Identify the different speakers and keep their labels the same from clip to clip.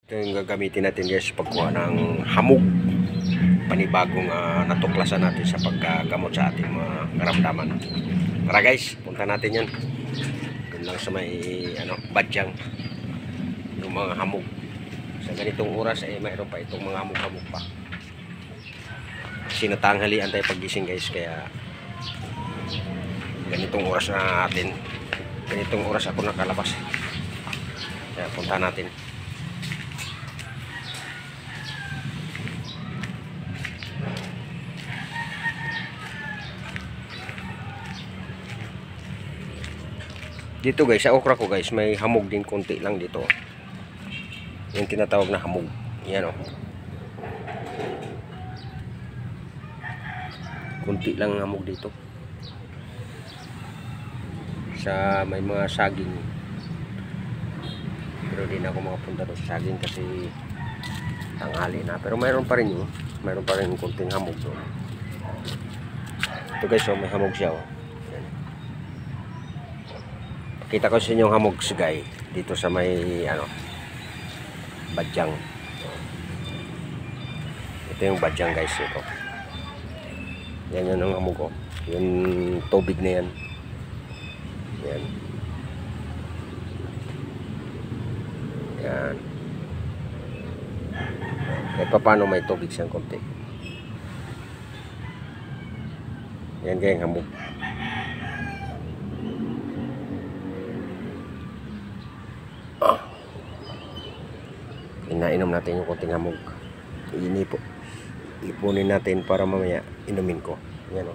Speaker 1: Ito yung gagamitin natin guys pagkuha ng hamog, panibagong natuklasan natin sa paggamot sa ating mga karamdaman. Tara guys, punta natin yan. Doon lang sa may badyang yung mga hamog. Sa ganitong oras mayroon pa itong mga hamog-hamog pa. Kasi natanghalian tayo paggising guys, kaya ganitong oras na natin. Ganitong oras ako nakalabas. Kaya punta natin. Dito guys, sa okra ko guys, may hamog din konti lang dito. Yung tinatawag na hamog. Yan o. Konti lang hamog dito. Sa may mga saging. Pero di na ako makapunta doon sa saging kasi tanghali na. Pero mayroon pa rin yun. Mayroon pa rin konting hamog doon. Ito guys, may hamog siya o. Kita ko sa inyong hamog sigay dito sa may badyang. Ito yung badyang guys, ito. Yan yun ang hamog ko. Yung tubig na yan. Yan. Yan. Eh paano may tubig siyang konti. Yan kaya yung hamog. Inainom natin yung konting hamog. Ipunin natin para mamaya inumin ko. Yan o.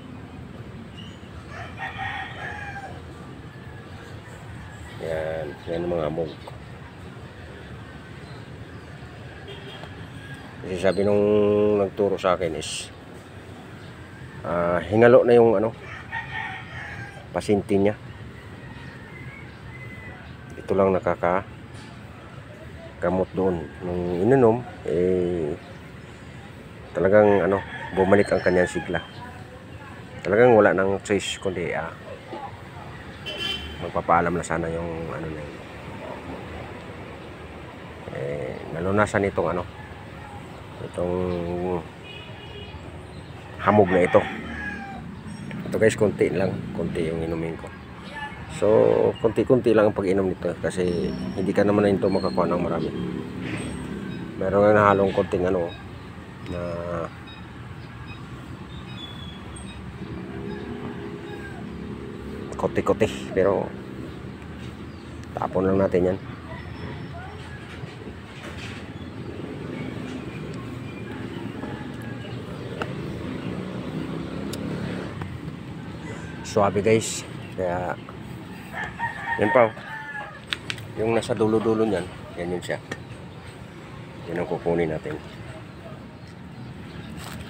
Speaker 1: Yan. Yan ang mga hamog. Kasi sabi nung nagturo sa akin is hingalo na yung pasinti niya. Ito lang gamot doon. Nung ininom talagang bumalik ang kanyang sigla. Talagang wala nang choice kundi magpapaalam na sana yung na yun. Nalunasan itong itong hamog na ito. Ito guys, konti yung inumin ko. So, konti-konti lang ang pag-inom nito kasi hindi ka naman na ito makakuha ng marami. Meron nga nahalong konting na kote-kote, pero tapon lang natin yan. Suabe guys, kaya yan pa yung nasa dulo-dulo niyan, yan yun siya. Yan ang kukunin natin.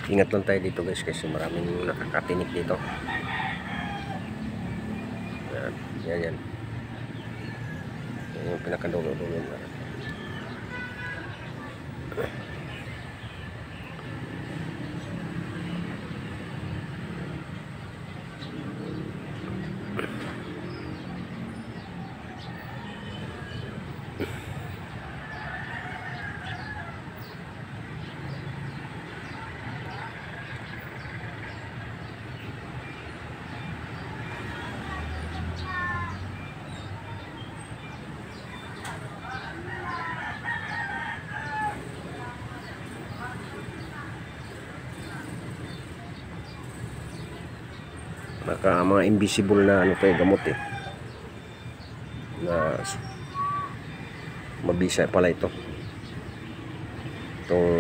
Speaker 1: Ingat lang tayo dito guys kasi maraming nakakatinik dito. Yan. Yan yung pinakadulo-dulo na. Mga invisible na gamot na mabisa pala itong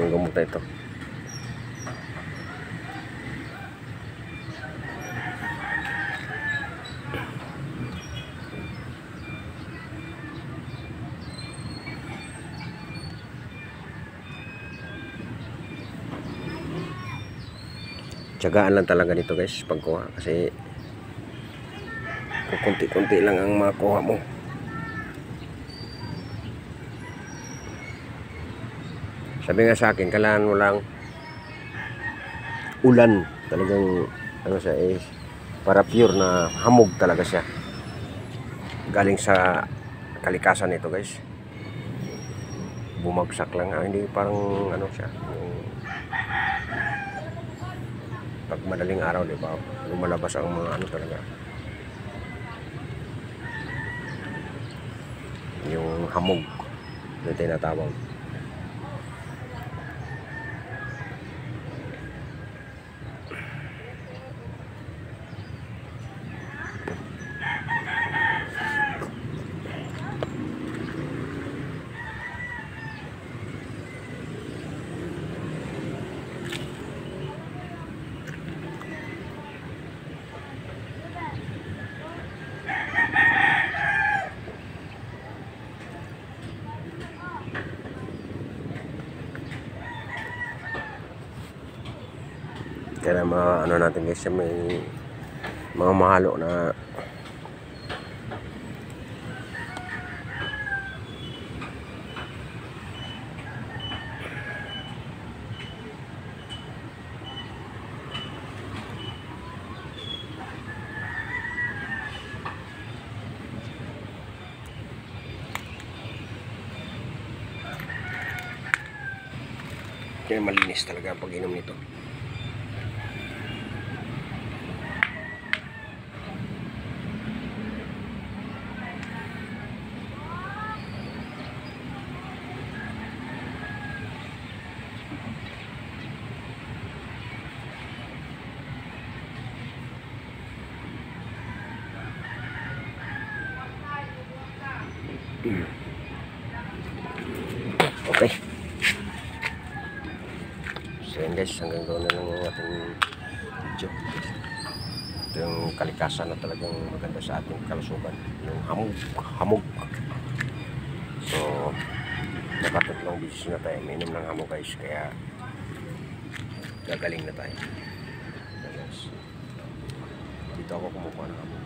Speaker 1: gamot na ito. Tiyagaan lang talaga dito guys pagkuha kasi kunti-kunti lang ang makuha mo. Sabi nga sa akin, kailangan mo lang ulan. Talagang siya para pure na hamog talaga siya. Galing sa kalikasan nito guys. bumagsak lang. Hindi parang ano siya, yung pag madaling araw, di ba, lumalabas ang mga ano talaga, yung hamog na tinatawag. Kaya ano natin guys, may mga mahalo na kaya malinis talaga pag inom nito. Okay. So yun guys, hanggang doon na lang yung ating video. Ito yung kalikasan na talagang maganda sa ating kalusugan, yung hamog. So nakatatlong beses na tayo minom ng hamog guys, kaya gagaling na tayo. So, guys, dito ako kumukuha ng hamog.